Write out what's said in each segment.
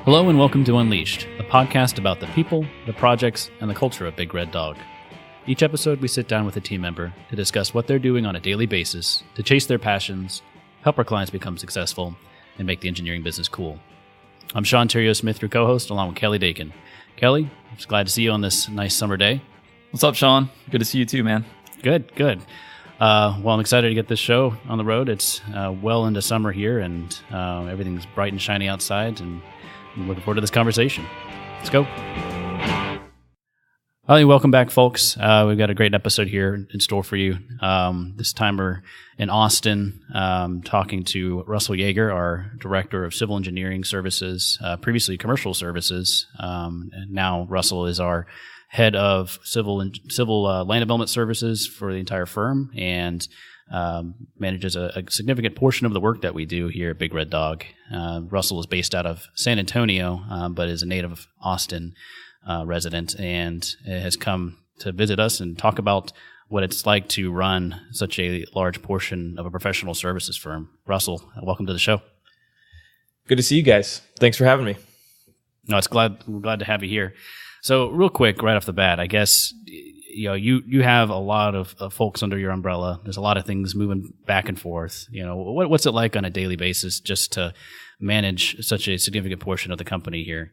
Hello and welcome to Unleashed, the podcast about the people, the projects, and the culture of Big Red Dog. Each episode we sit down with a team member to discuss what they're doing on a daily basis to chase their passions, help our clients become successful, and make the engineering business cool. I'm Sean Terrio-Smith, your co-host, along with Kelly Dakin. Kelly, I'm just glad to see you on this nice summer day. What's up, Sean? Good to see you too, man. Good. Well, I'm excited to get this show on the road. It's well into summer here, and everything's bright and shiny outside, and I'm looking forward to this conversation. Let's go. Welcome back, folks. We've got a great episode here in store for you. This time we're in Austin, talking to Russell Yeager, our Director of Civil Engineering Services, previously Commercial Services. And now Russell is our Head of Civil Land Development Services for the entire firm, and manages a significant portion of the work that we do here at Big Red Dog. Russell is based out of San Antonio, but is a native Austin resident, and has come to visit us and talk about what it's like to run such a large portion of a professional services firm. Russell, welcome to the show. Good to see you guys. Thanks for having me. No, we're glad to have you here. So real quick, right off the bat, I guess, you have a lot of folks under your umbrella. There's a lot of things moving back and forth. What's it like on a daily basis just to manage such a significant portion of the company here?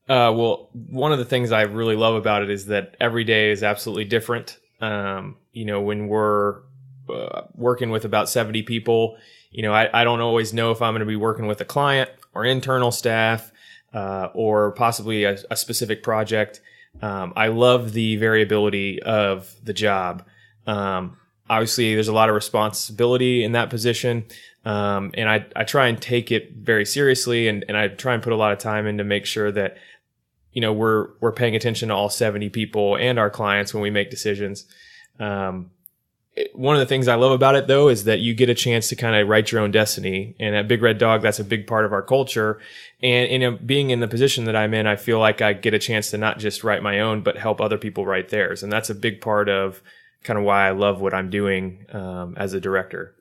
Well, one of the things I really love about it is that every day is absolutely different. When we're working with about 70 people, I don't always know if I'm going to be working with a client or internal staff, or possibly a specific project. I love the variability of the job. Obviously, there's a lot of responsibility in that position, and I try and take it very seriously, and I try and put a lot of time in to make sure that we're paying attention to all 70 people and our clients when we make decisions. One of the things I love about it, though, is that you get a chance to kind of write your own destiny. And at Big Red Dog, that's a big part of our culture. And being in the position that I'm in, I feel like I get a chance to not just write my own, but help other people write theirs. And that's a big part of kind of why I love what I'm doing as a director.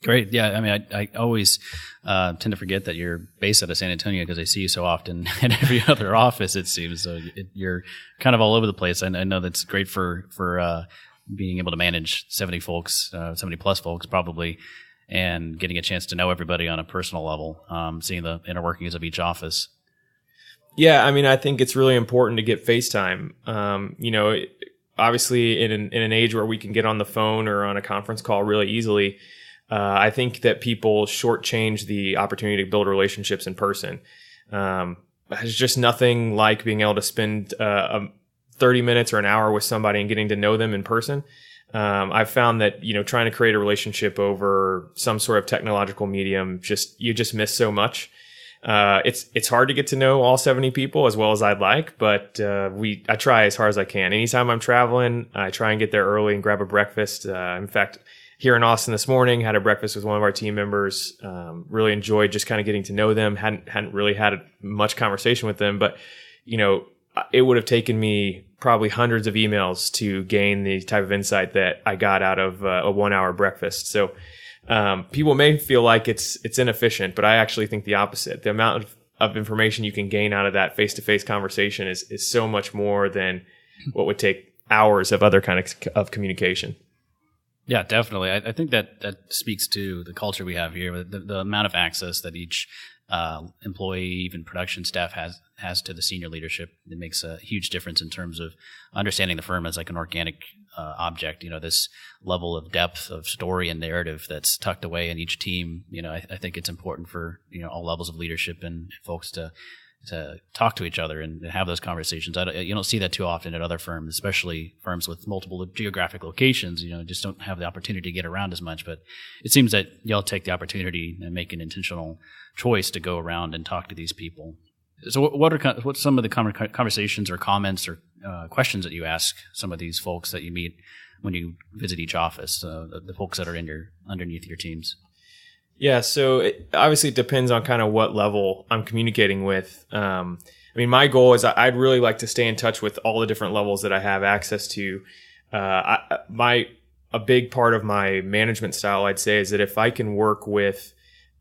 Great. Yeah. I mean, I always tend to forget that you're based out of San Antonio because I see you so often in every other office, it seems. So you're kind of all over the place. I know that's great for being able to manage 70 plus folks probably, and getting a chance to know everybody on a personal level, seeing the inner workings of each office. Yeah, I mean, I think it's really important to get FaceTime. Obviously in an age where we can get on the phone or on a conference call really easily, I think that people shortchange the opportunity to build relationships in person. There's just nothing like being able to spend 30 minutes or an hour with somebody and getting to know them in person. I've found that, trying to create a relationship over some sort of technological medium, you just miss so much. It's hard to get to know all 70 people as well as I'd like, but I try as hard as I can. Anytime I'm traveling, I try and get there early and grab a breakfast. In fact, here in Austin this morning, had a breakfast with one of our team members. Really enjoyed just kind of getting to know them. Hadn't really had much conversation with them, but it would have taken me probably hundreds of emails to gain the type of insight that I got out of a 1 hour breakfast. So people may feel like it's inefficient, but I actually think the opposite. The amount of information you can gain out of that face-to-face conversation is so much more than what would take hours of other kind of communication. Yeah, definitely. I think that speaks to the culture we have here, the amount of access that each employee, even production staff has to the senior leadership. It makes a huge difference in terms of understanding the firm as like an organic object. This level of depth of story and narrative that's tucked away in each team. I think it's important for all levels of leadership and folks to talk to each other and have those conversations. You don't see that too often at other firms, especially firms with multiple geographic locations. Just don't have the opportunity to get around as much. But it seems that y'all take the opportunity and make an intentional choice to go around and talk to these people. So what's some of the conversations or comments or questions that you ask some of these folks that you meet when you visit each office, the folks that are underneath your teams? Yeah, so obviously it depends on kind of what level I'm communicating with. My goal is I'd really like to stay in touch with all the different levels that I have access to. A big part of my management style, I'd say, is that if I can work with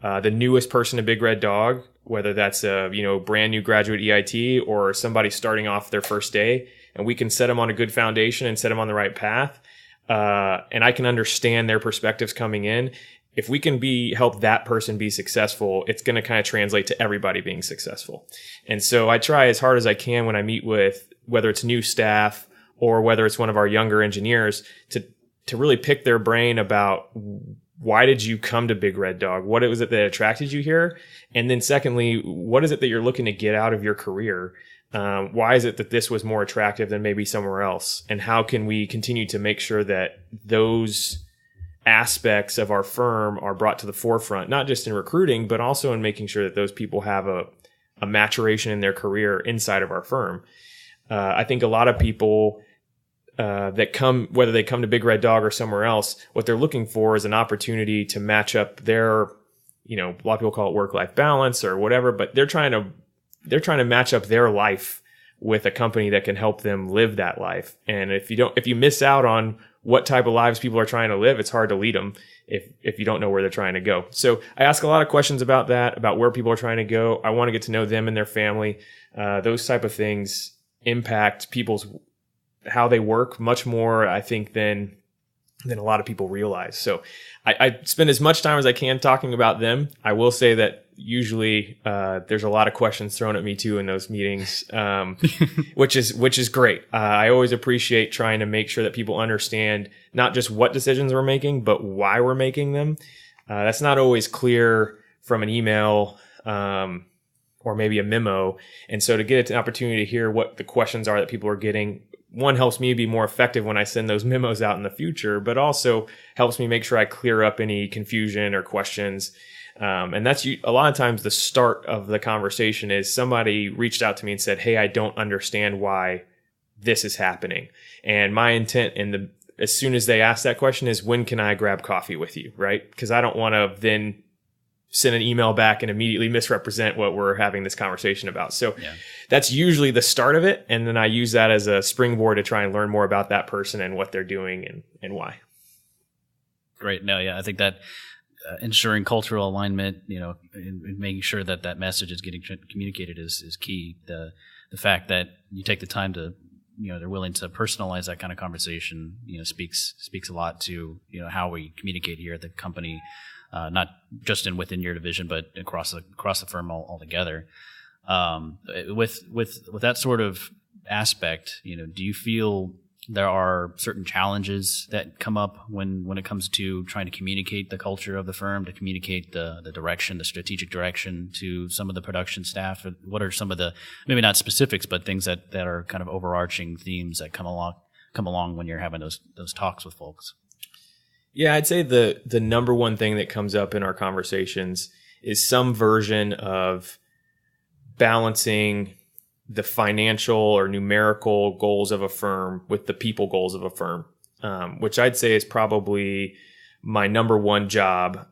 the newest person at Big Red Dog whether that's a, brand new graduate EIT or somebody starting off their first day, and we can set them on a good foundation and set them on the right path. And I can understand their perspectives coming in. If we can help that person be successful, it's going to kind of translate to everybody being successful. And so I try as hard as I can when I meet with, whether it's new staff or whether it's one of our younger engineers, to really pick their brain about why did you come to Big Red Dog? What was it that attracted you here? And then secondly, what is it that you're looking to get out of your career? Why is it that this was more attractive than maybe somewhere else? And how can we continue to make sure that those aspects of our firm are brought to the forefront, not just in recruiting, but also in making sure that those people have a maturation in their career inside of our firm. I think a lot of people that come, whether they come to Big Red Dog or somewhere else, what they're looking for is an opportunity to match up their, a lot of people call it work-life balance or whatever, but they're trying to match up their life with a company that can help them live that life. And if you miss out on what type of lives people are trying to live, it's hard to lead them if you don't know where they're trying to go. So I ask a lot of questions about that, about where people are trying to go. I want to get to know them and their family. Those type of things impact how they work much more, I think, than a lot of people realize. So I spend as much time as I can talking about them. I will say that usually there's a lot of questions thrown at me too in those meetings, which is great. I always appreciate trying to make sure that people understand not just what decisions we're making, but why we're making them. That's not always clear from an email or maybe a memo. And so to get an opportunity to hear what the questions are that people are getting, one, helps me be more effective when I send those memos out in the future, but also helps me make sure I clear up any confusion or questions. And that's a lot of times the start of the conversation is somebody reached out to me and said, "Hey, I don't understand why this is happening." And my intent as soon as they ask that question is, when can I grab coffee with you? Right? Because I don't want to then send an email back and immediately misrepresent what we're having this conversation about. So that's usually the start of it. And then I use that as a springboard to try and learn more about that person and what they're doing and why. Great. No, yeah, I think that ensuring cultural alignment, and making sure that message is getting communicated is key. The fact that you take the time to, they're willing to personalize that kind of conversation, speaks a lot to, how we communicate here at the company. Not just within your division, but across the firm altogether. With that sort of aspect, do you feel there are certain challenges that come up when it comes to trying to communicate the culture of the firm, to communicate the direction, the strategic direction to some of the production staff? What are some of the, maybe not specifics, but things that are kind of overarching themes that come along when you're having those talks with folks? Yeah, I'd say the number one thing that comes up in our conversations is some version of balancing the financial or numerical goals of a firm with the people goals of a firm, which I'd say is probably my number one job,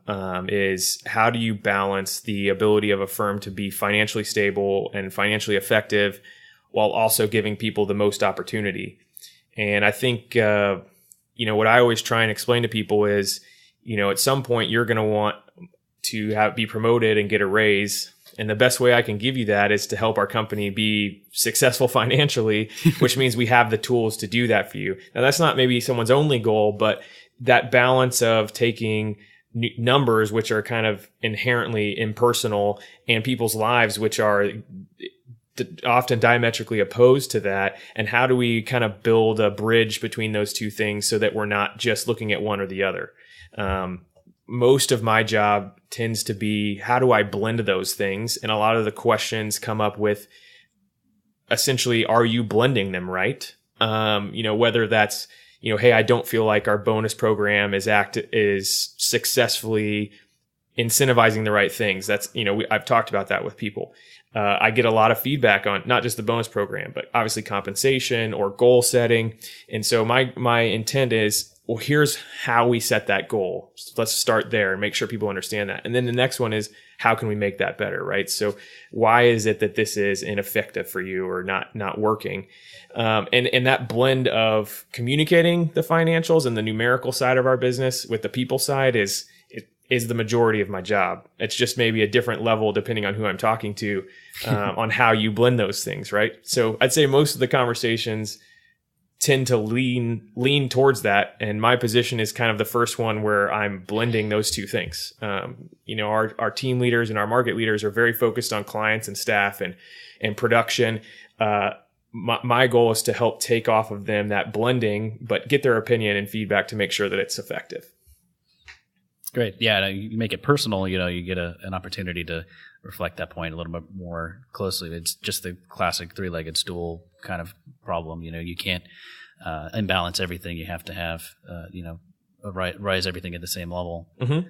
is how do you balance the ability of a firm to be financially stable and financially effective while also giving people the most opportunity. And I think what I always try and explain to people is, at some point you're going to want to be promoted and get a raise. And the best way I can give you that is to help our company be successful financially, which means we have the tools to do that for you. Now, that's not maybe someone's only goal, but that balance of taking numbers, which are kind of inherently impersonal, and people's lives, which are often diametrically opposed to that, and how do we kind of build a bridge between those two things so that we're not just looking at one or the other. Most of my job tends to be, how do I blend those things? And a lot of the questions come up with essentially, are you blending them right? Whether that's, hey, I don't feel like our bonus program is successfully incentivizing the right things. That's, I've talked about that with people. I get a lot of feedback on not just the bonus program, but obviously compensation or goal setting. And so my intent is, well, here's how we set that goal. So let's start there and make sure people understand that. And then the next one is, how can we make that better, right? So why is it that this is ineffective for you or not working? And that blend of communicating the financials and the numerical side of our business with the people side is the majority of my job. It's just maybe a different level depending on who I'm talking to, on how you blend those things, right? So I'd say most of the conversations tend to lean towards that, and my position is kind of the first one where I'm blending those two things. Our team leaders and our market leaders are very focused on clients and staff and production. My goal is to help take off of them that blending, but get their opinion and feedback to make sure that it's effective. Great. Yeah, you make it personal. You get an opportunity to reflect that point a little bit more closely. It's just the classic three-legged stool kind of problem. You can't imbalance everything. You have to have, rise everything at the same level. Mm-hmm.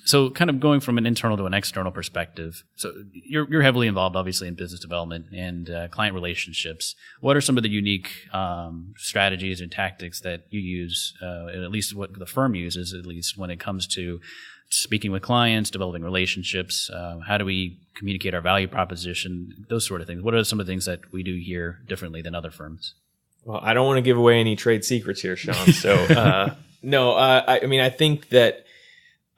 So kind of going from an internal to an external perspective. So you're heavily involved, obviously, in business development and client relationships. What are some of the unique strategies and tactics that you use, at least what the firm uses, at least when it comes to speaking with clients, developing relationships? How do we communicate our value proposition? Those sort of things. What are some of the things that we do here differently than other firms? Well, I don't want to give away any trade secrets here, Sean. So no, I think that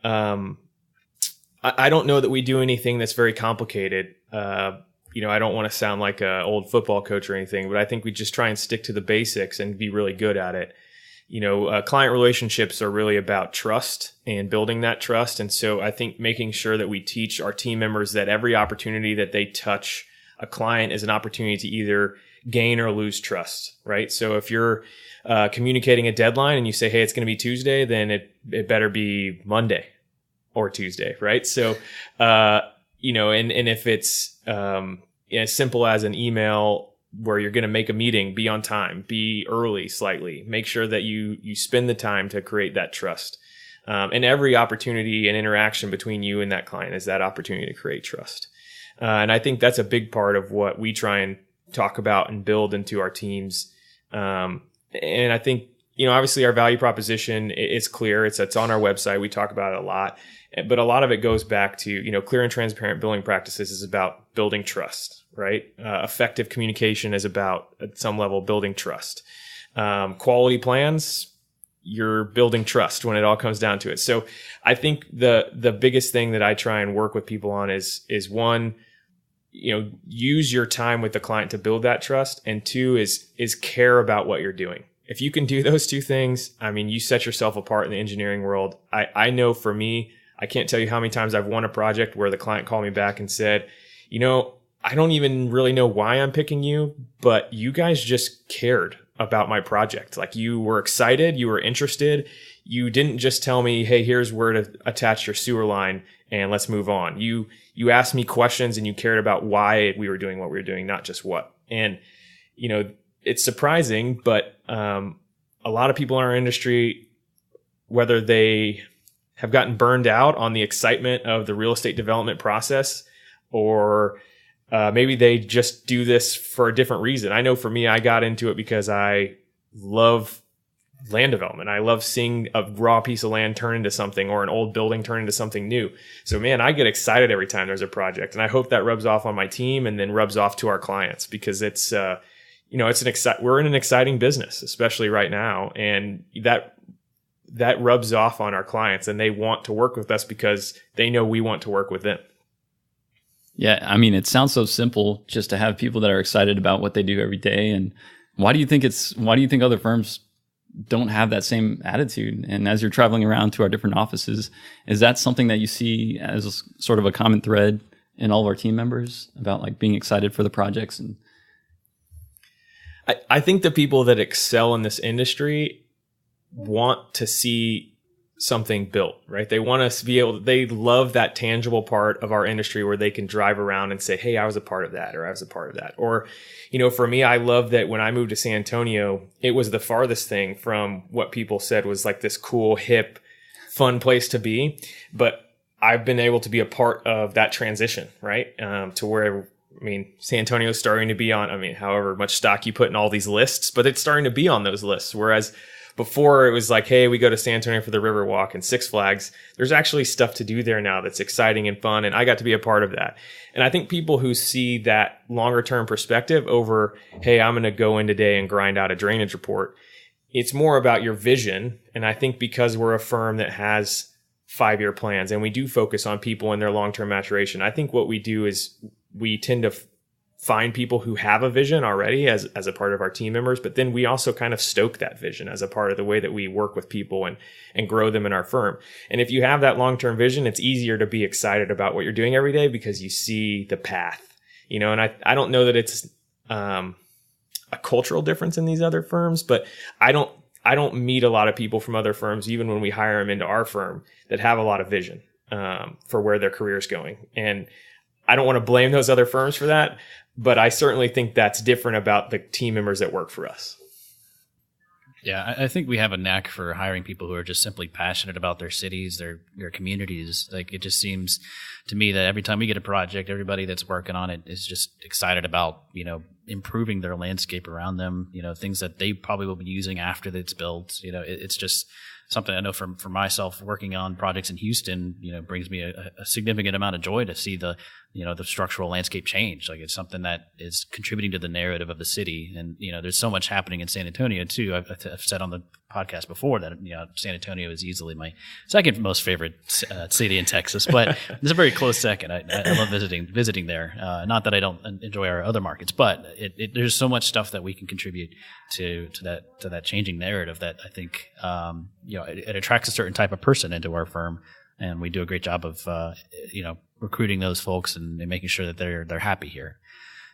I don't know that we do anything that's very complicated. I don't want to sound like an old football coach or anything, but I think we just try and stick to the basics and be really good at it. Client relationships are really about trust and building that trust. And so I think making sure that we teach our team members that every opportunity that they touch a client is an opportunity to either gain or lose trust, right? So if you're communicating a deadline and you say, hey, it's going to be Tuesday, then it better be Monday or Tuesday, right? So, and if it's as simple as an email where you're going to make a meeting, be on time, be early slightly, make sure that you spend the time to create that trust. And every opportunity and interaction between you and that client is that opportunity to create trust. And I think that's a big part of what we try and talk about and build into our teams. And I think, obviously our value proposition is clear. It's on our website. We talk about it a lot, but a lot of it goes back to, clear and transparent billing practices is about building trust, right? Effective communication is about, at some level, building trust. Quality plans, you're building trust when it all comes down to it. So I think the biggest thing that I try and work with people on is one, use your time with the client to build that trust. And two is care about what you're doing. If you can do those two things, you set yourself apart in the engineering world. I know for me, I can't tell you how many times I've won a project where the client called me back and said, I don't even really know why I'm picking you, but you guys just cared about my project. Like, you were excited, you were interested. You didn't just tell me, hey, here's where to attach your sewer line and let's move on. You asked me questions and you cared about why we were doing what we were doing, not just what. And, it's surprising, but a lot of people in our industry, whether they have gotten burned out on the excitement of the real estate development process, or maybe they just do this for a different reason. I know for me, I got into it because I love land development. I love seeing a raw piece of land turn into something, or an old building turn into something new. So man, I get excited every time there's a project, and I hope that rubs off on my team and then rubs off to our clients, because it's we're in an exciting business, especially right now. And that rubs off on our clients, and they want to work with us because they know we want to work with them. Yeah. It sounds so simple just to have people that are excited about what they do every day. And why do you think other firms don't have that same attitude? And as you're traveling around to our different offices, is that something that you see as sort of a common thread in all of our team members about like being excited for the projects? And I think the people that excel in this industry want to see something built, right? They want to be they love that tangible part of our industry where they can drive around and say, hey, I was a part of that, or I was a part of that. Or, for me, I love that when I moved to San Antonio, it was the farthest thing from what people said was like this cool, hip, fun place to be. But I've been able to be a part of that transition, right? To where, San Antonio is starting to be on, however much stock you put in all these lists, but it's starting to be on those lists. Whereas before it was like, hey, we go to San Antonio for the Riverwalk and Six Flags. There's actually stuff to do there now that's exciting and fun, and I got to be a part of that. And I think people who see that longer term perspective over, hey, I'm going to go in today and grind out a drainage report, it's more about your vision. And I think because we're a firm that has 5-year plans, and we do focus on people and their long-term maturation. I think what we do is we tend to find people who have a vision already as a part of our team members, but then we also kind of stoke that vision as a part of the way that we work with people and grow them in our firm. And if you have that long-term vision, it's easier to be excited about what you're doing every day because you see the path, and I don't know that it's a cultural difference in these other firms, but I don't meet a lot of people from other firms, even when we hire them into our firm, that have a lot of vision for where their career is going. And I don't want to blame those other firms for that, but I certainly think that's different about the team members that work for us. Yeah, I think we have a knack for hiring people who are just simply passionate about their cities, their communities. Like, it just seems to me that every time we get a project, everybody that's working on it is just excited about, improving their landscape around them, things that they probably will be using after it's built. It's just something I know for myself working on projects in Houston, brings me a significant amount of joy to see the structural landscape change. Like, it's something that is contributing to the narrative of the city. And, there's so much happening in San Antonio too. I've said on the podcast before that, San Antonio is easily my second most favorite city in Texas, but it's a very close second. I love visiting there. Not that I don't enjoy our other markets, but there's so much stuff that we can contribute to that changing narrative that I think, it attracts a certain type of person into our firm. And we do a great job of, recruiting those folks and making sure that they're happy here.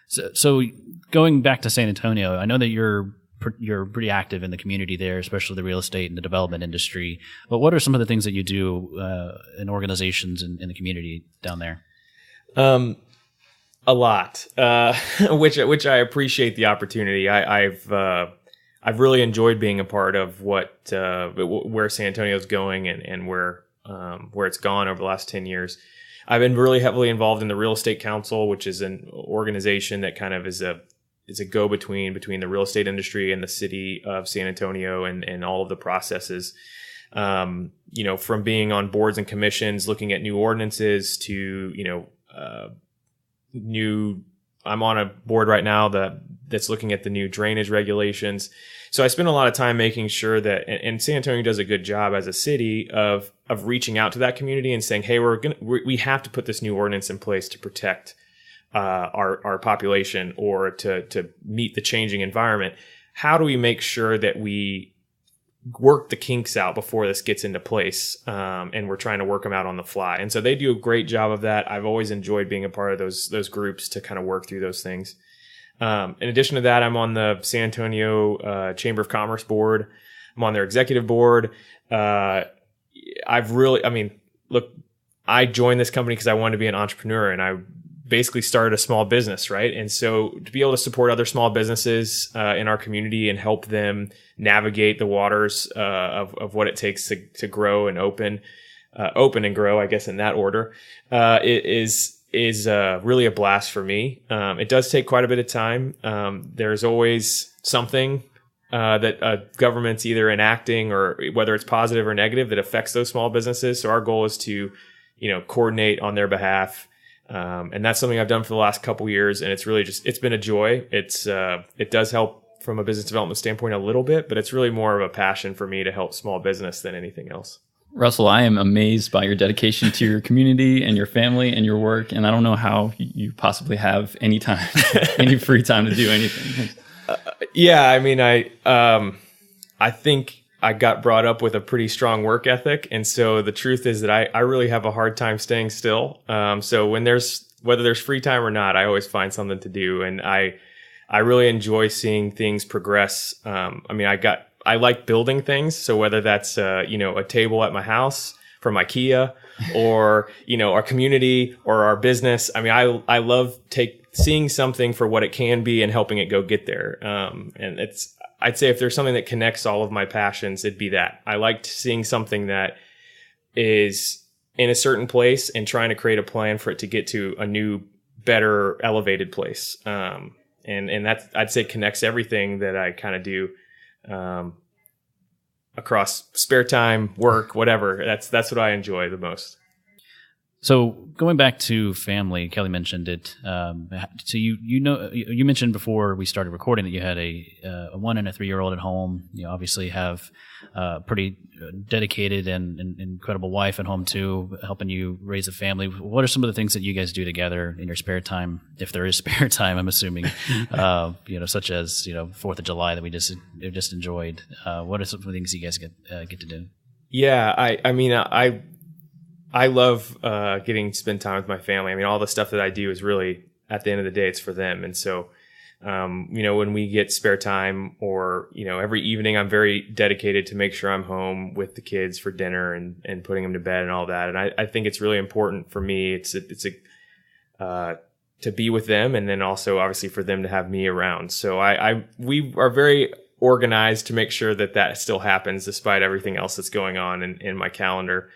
So going back to San Antonio, I know that you're pretty active in the community there, especially the real estate and the development industry. But what are some of the things that you do in organizations in the community down there? A lot, which I appreciate the opportunity. I've really enjoyed being a part of where San Antonio's going and where it's gone over the last 10 years. I've been really heavily involved in the Real Estate Council, which is an organization that kind of is a go-between between the real estate industry and the city of San Antonio and all of the processes. From being on boards and commissions, looking at new ordinances to, I'm on a board right now that's looking at the new drainage regulations. So I spend a lot of time making sure that, and San Antonio does a good job as a city of reaching out to that community and saying, hey, we have to put this new ordinance in place to protect our population or to meet the changing environment. How do we make sure that we work the kinks out before this gets into place? And we're trying to work them out on the fly. And so they do a great job of that. I've always enjoyed being a part of those groups to kind of work through those things. In addition to that, I'm on the San Antonio Chamber of Commerce board. I'm on their executive board. I joined this company because I wanted to be an entrepreneur, and I basically started a small business, right? And so to be able to support other small businesses in our community and help them navigate the waters of what it takes to grow and open and grow, I guess in that order, is really a blast for me. It does take quite a bit of time. There's always something that government's either enacting, or whether it's positive or negative, that affects those small businesses. So our goal is to, coordinate on their behalf. And that's something I've done for the last couple years. And it's really it's been a joy. It does help from a business development standpoint a little bit, but it's really more of a passion for me to help small business than anything else. Russell, I am amazed by your dedication to your community and your family and your work. And I don't know how you possibly have any time, any free time to do anything. I think I got brought up with a pretty strong work ethic. And so the truth is that I really have a hard time staying still. So whether there's free time or not, I always find something to do. And I really enjoy seeing things progress. I like building things. So whether that's, a table at my house from IKEA or, our community or our business. I love seeing something for what it can be and helping it go get there. And I'd say if there's something that connects all of my passions, it'd be that. I liked seeing something that is in a certain place and trying to create a plan for it to get to a new, better, elevated place. And that, I'd say, connects everything that I kind of do across spare time, work, whatever. That's what I enjoy the most. So going back to family, Kelly mentioned it. So you mentioned before we started recording that you had a 1 and a 3-year-old at home. You obviously have a pretty dedicated and incredible wife at home too, helping you raise a family. What are some of the things that you guys do together in your spare time, if there is spare time? I'm assuming, such as 4th of July that we just enjoyed. What are some of the things you guys get to do? Yeah, I love getting to spend time with my family. I mean, all the stuff that I do is really, at the end of the day, it's for them. And so, when we get spare time or, every evening, I'm very dedicated to make sure I'm home with the kids for dinner and putting them to bed and all that. And I think it's really important for me. It's to be with them, and then also obviously for them to have me around. So we are very organized to make sure that still happens despite everything else that's going on in my calendar.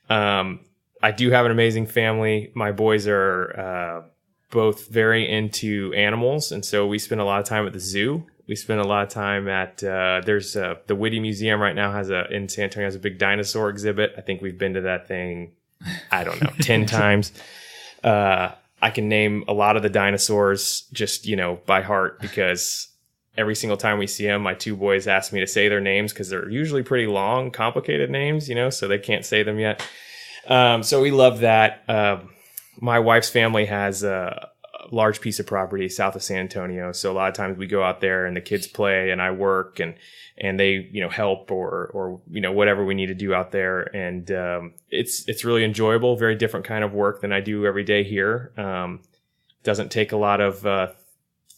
I do have an amazing family. My boys are both very into animals, and so we spend a lot of time at the zoo. We spend a lot of time at there's the Whitty Museum right now in San Antonio has a big dinosaur exhibit. I think we've been to that thing, I don't know, 10 times. I can name a lot of the dinosaurs just by heart, because every single time we see them, my 2 boys ask me to say their names because they're usually pretty long, complicated names, so they can't say them yet. So we love that. My wife's family has a large piece of property south of San Antonio. So a lot of times we go out there and the kids play and I work and they, help or whatever we need to do out there. And it's really enjoyable, very different kind of work than I do every day here. Doesn't take a lot of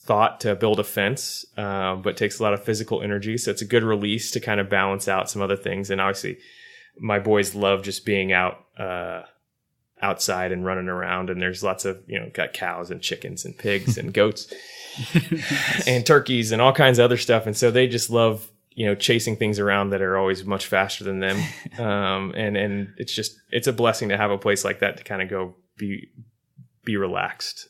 thought to build a fence, but takes a lot of physical energy. So it's a good release to kind of balance out some other things. And obviously my boys love just being outside and running around. And there's lots of, got cows and chickens and pigs and goats and turkeys and all kinds of other stuff. And so they just love, chasing things around that are always much faster than them. And it's a blessing to have a place like that to kind of go be relaxed.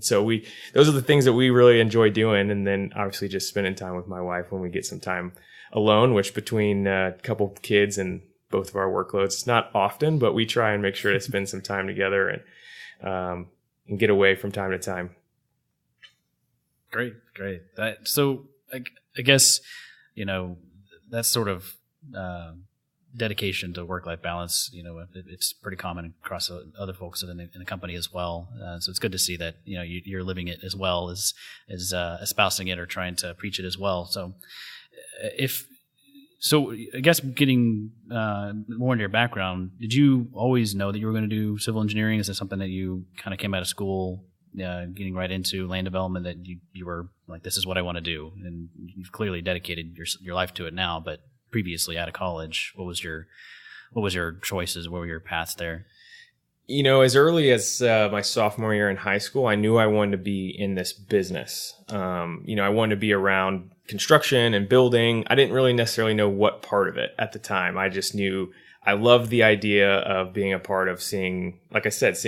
So those are the things that we really enjoy doing. And then obviously just spending time with my wife when we get some time alone, which between a couple kids and both of our workloads, it's not often, but we try and make sure to spend some time together and get away from time to time. Great. So I guess, that sort of dedication to work-life balance, it's pretty common across other folks in the company as well. So it's good to see that, you're living it as well as espousing it or trying to preach it as well. So So I guess getting more into your background, did you always know that you were going to do civil engineering? Is that something that you kind of came out of school getting right into land development, that you were like, this is what I want to do? And you've clearly dedicated your life to it now, but previously out of college, what was your choices? What were your paths there? As early as my sophomore year in high school, I knew I wanted to be in this business. I wanted to be around construction and building. I didn't really necessarily know what part of it at the time. I just knew I loved the idea of being a part of seeing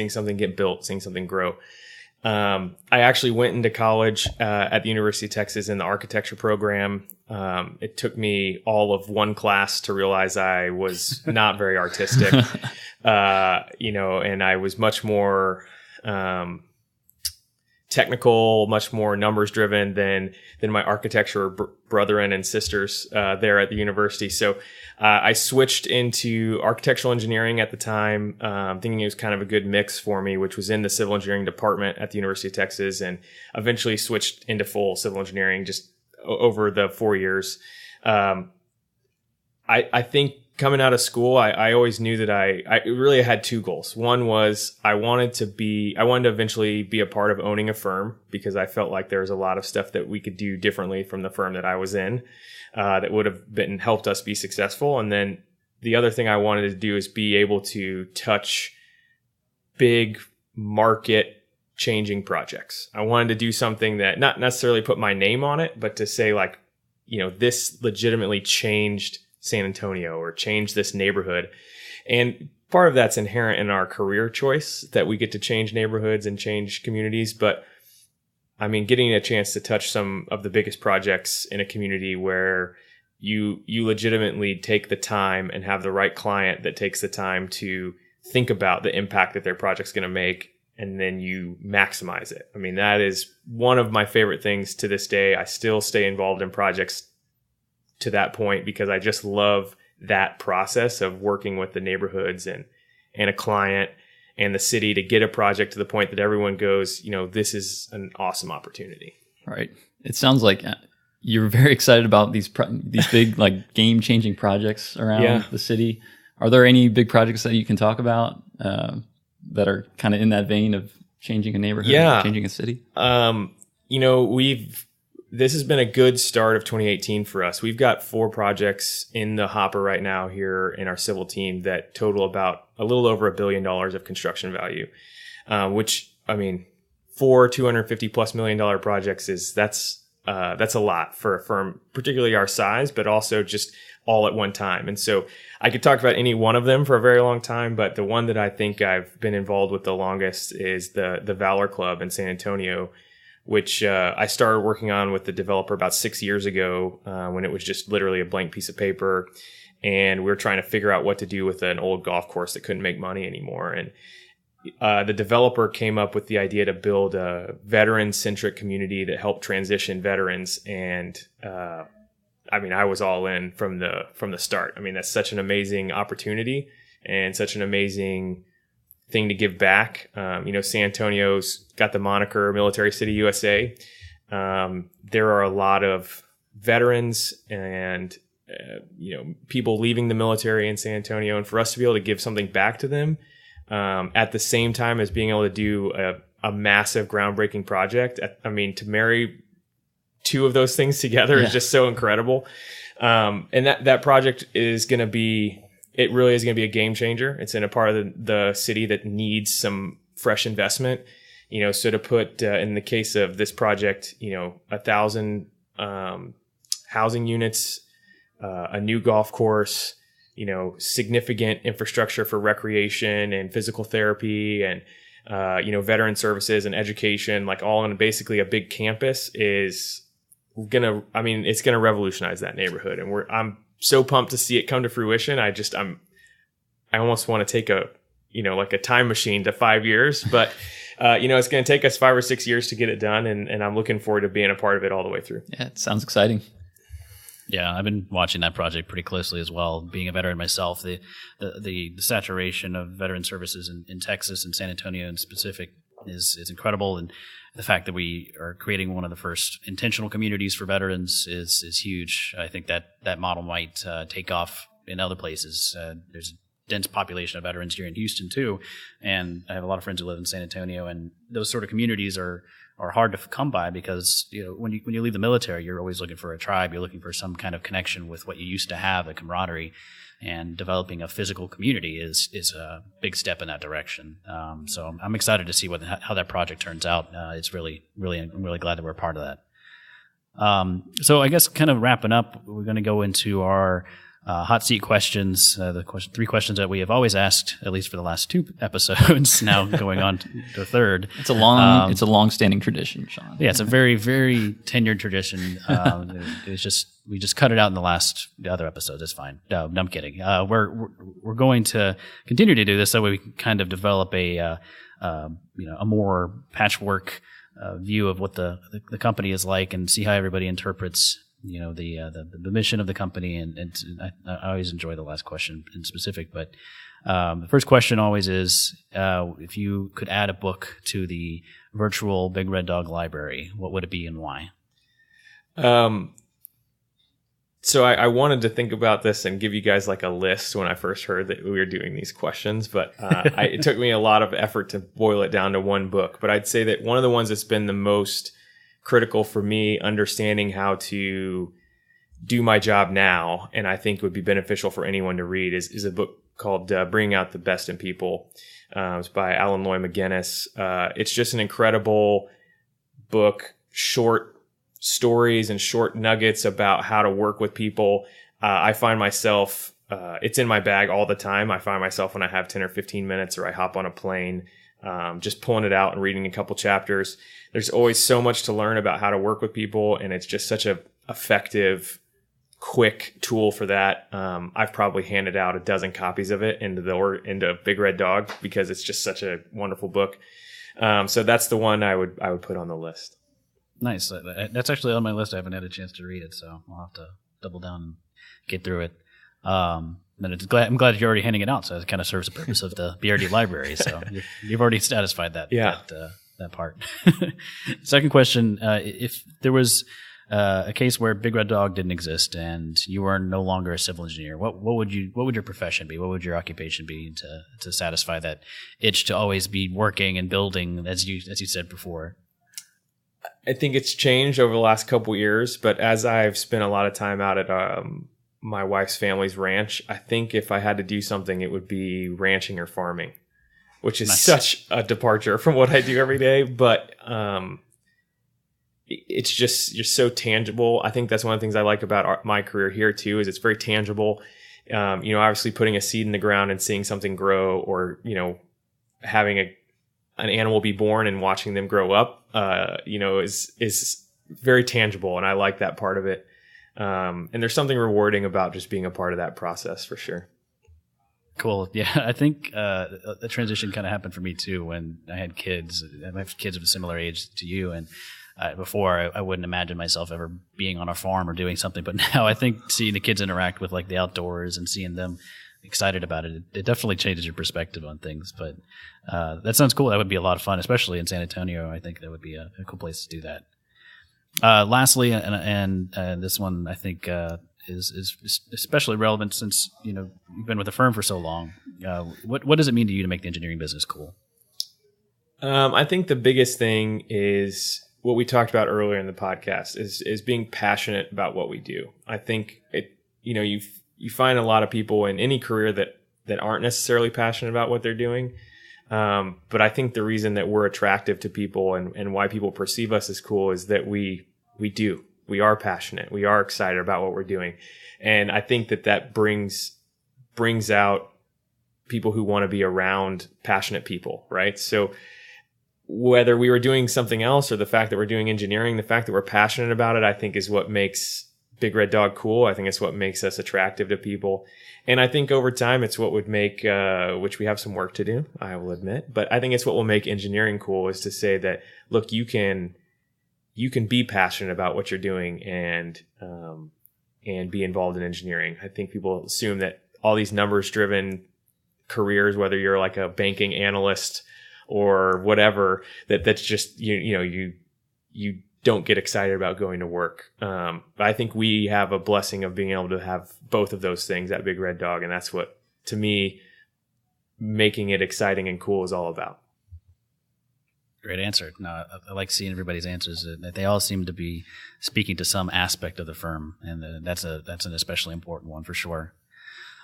something get built, seeing something grow. I actually went into college at the University of Texas in the architecture program. It took me all of one class to realize I was not very artistic. And I was much more technical, much more numbers driven than my architecture brethren and sisters there at the university. So I switched into architectural engineering at the time, thinking it was kind of a good mix for me, which was in the civil engineering department at the University of Texas, and eventually switched into full civil engineering just over the 4 years. I think coming out of school, I always knew that I really had 2 goals. One was I wanted to eventually be a part of owning a firm, because I felt like there was a lot of stuff that we could do differently from the firm that I was in, that would have helped us be successful. And then the other thing I wanted to do is be able to touch big market changing projects. I wanted to do something that not necessarily put my name on it, but to say this legitimately changed San Antonio or change this neighborhood. And part of that's inherent in our career choice, that we get to change neighborhoods and change communities. But I mean, getting a chance to touch some of the biggest projects in a community where you legitimately take the time and have the right client that takes the time to think about the impact that their project's going to make, and then you maximize it. I mean, that is one of my favorite things to this day. I still stay involved in projects to that point because I just love that process of working with the neighborhoods and a client and the city to get a project to the point that everyone goes, this is an awesome opportunity. Right. It sounds like you're very excited about these big like game-changing projects around the city. Are there any big projects that you can talk about that are kind of in that vein of changing a neighborhood, changing a city? This has been a good start of 2018 for us. We've got 4 projects in the hopper right now here in our civil team that total about a little over $1 billion of construction value, which, I mean, 4 $250+ million projects that's a lot for a firm, particularly our size, but also just all at one time. And so I could talk about any one of them for a very long time, but the one that I think I've been involved with the longest is the Valor Club in San Antonio, which I started working on with the developer about 6 years ago when it was just literally a blank piece of paper. And we were trying to figure out what to do with an old golf course that couldn't make money anymore. And the developer came up with the idea to build a veteran-centric community that helped transition veterans. And I was all in from the start. I mean, that's such an amazing opportunity and such an amazing thing to give back. San Antonio's got the moniker Military City USA. There are a lot of veterans and people leaving the military in San Antonio, and for us to be able to give something back to them at the same time as being able to do a massive groundbreaking project. To marry 2 of those things together is just so incredible. And that project is going to be, it really is going to be a game changer. It's in a part of the city that needs some fresh investment. So to put, in the case of this project, 1,000 housing units, a new golf course, significant infrastructure for recreation and physical therapy and, veteran services and education, like all in basically a big campus is it's going to revolutionize that neighborhood. And I'm so pumped to see it come to fruition. I almost want to take a time machine to 5 years, but it's going to take us 5 or 6 years to get it done. And I'm looking forward to being a part of it all the way through. Yeah, it sounds exciting. Yeah, I've been watching that project pretty closely as well. Being a veteran myself, the saturation of veteran services in Texas and San Antonio in specific is incredible, and the fact that we are creating one of the first intentional communities for veterans is huge. I think that model might take off in other places. There's a dense population of veterans here in Houston too, and I have a lot of friends who live in San Antonio, and those sort of communities are hard to come by because when you leave the military, you're always looking for a tribe. You're looking for some kind of connection with what you used to have, a camaraderie, and developing a physical community is a big step in that direction. So I'm excited to see how that project turns out. It's I'm really glad that we're a part of that. So I guess kind of wrapping up, we're going to go into our hot seat questions, the 3 questions that we have always asked, at least for the last 2 episodes, now going on to the 3rd. It's a long-standing tradition, Sean. Yeah, it's a very, very tenured tradition. We just cut it out in the other episodes. It's fine. No, I'm kidding. We're going to continue to do this so we can kind of develop a more patchwork view of what the company is like and see how everybody interprets the mission of the company, and I always enjoy the last question in specific. But the first question always is, if you could add a book to the virtual Big Red Dog library, what would it be and why? So I wanted to think about this and give you guys like a list when I first heard that we were doing these questions, but it took me a lot of effort to boil it down to one book. But I'd say that one of the ones that's been the most critical for me understanding how to do my job now, and I think would be beneficial for anyone to read, is a book called Bringing Out the Best in People. It's by Alan Loy McGinnis. It's just an incredible book, short stories and short nuggets about how to work with people. I find myself, it's in my bag all the time. I find myself when I have 10 or 15 minutes or I hop on a plane, just pulling it out and reading a couple chapters. There's always so much to learn about how to work with people, and it's just such a effective quick tool for that. I've probably handed out a dozen copies of it into Big Red Dog because it's just such a wonderful book. So that's the one I would put on the list. Nice. That's actually on my list. I haven't had a chance to read it, so I'll have to double down and get through it. I'm glad you're already handing it out, so it kind of serves the purpose of the BRD Library. So you've already satisfied that part. Second question: if there was a case where Big Red Dog didn't exist and you were no longer a civil engineer, what would your profession be? What would your occupation be to satisfy that itch to always be working and building, as you said before? I think it's changed over the last couple of years, but as I've spent a lot of time out at my wife's family's ranch, I think if I had to do something, it would be ranching or farming, which is such a departure from what I do every day. But it's just, you're so tangible. I think that's one of the things I like about my career here too, is it's very tangible. Obviously putting a seed in the ground and seeing something grow, or, having an animal be born and watching them grow up, is very tangible. And I like that part of it. And there's something rewarding about just being a part of that process for sure. Cool. Yeah. I think the transition kind of happened for me too when I had kids. I have kids of a similar age to you. And before I wouldn't imagine myself ever being on a farm or doing something. But now I think seeing the kids interact with like the outdoors and seeing them excited about it, it definitely changes your perspective on things. But that sounds cool. That would be a lot of fun, especially in San Antonio. I think that would be a cool place to do that. Lastly, and this one I think is especially relevant since you've been with the firm for so long. What does it mean to you to make the engineering business cool? I think the biggest thing is what we talked about earlier in the podcast is being passionate about what we do. I think you find a lot of people in any career that aren't necessarily passionate about what they're doing. But I think the reason that we're attractive to people and why people perceive us as cool is that we are passionate. We are excited about what we're doing. And I think that brings out people who want to be around passionate people, right? So whether we were doing something else or the fact that we're doing engineering, the fact that we're passionate about it, I think is what makes Big Red Dog cool. I think it's what makes us attractive to people. And I think over time, it's what would make, which we have some work to do, I will admit, but I think it's what will make engineering cool, is to say that, look, you can be passionate about what you're doing and be involved in engineering. I think people assume that all these numbers driven careers, whether you're like a banking analyst or whatever, that's just, you don't get excited about going to work. But I think we have a blessing of being able to have both of those things at Big Red Dog. And that's what, to me, making it exciting and cool is all about. Great answer. No, I like seeing everybody's answers. They all seem to be speaking to some aspect of the firm. And that's an especially important one for sure.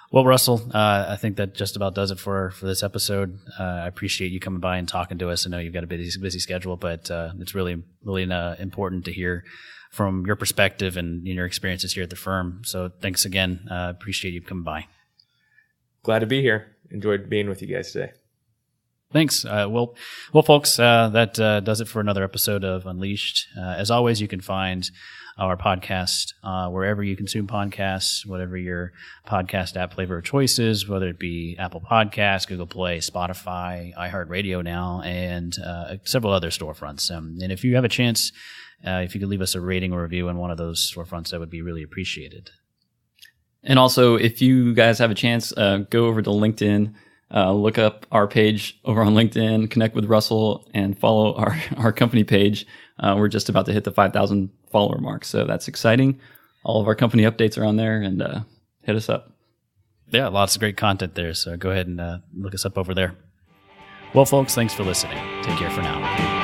Well, Russell, I think that just about does it for this episode. I appreciate you coming by and talking to us. I know you've got a busy schedule, but it's really important to hear from your perspective and your experiences here at the firm. So thanks again. Appreciate you coming by. Glad to be here. Enjoyed being with you guys today. Thanks. Well, folks, that does it for another episode of Unleashed. As always, you can find our podcast wherever you consume podcasts, whatever your podcast app flavor of choice is, whether it be Apple Podcasts, Google Play, Spotify, iHeartRadio now, and several other storefronts. And if you have a chance, if you could leave us a rating or review on one of those storefronts, that would be really appreciated. And also, if you guys have a chance, go over to LinkedIn. Look up our page over on LinkedIn, connect with Russell, and follow our company page. We're just about to hit the 5,000 follower mark, so that's exciting. All of our company updates are on there, and hit us up. Yeah, lots of great content there, so go ahead and look us up over there. Well, folks, thanks for listening. Take care for now.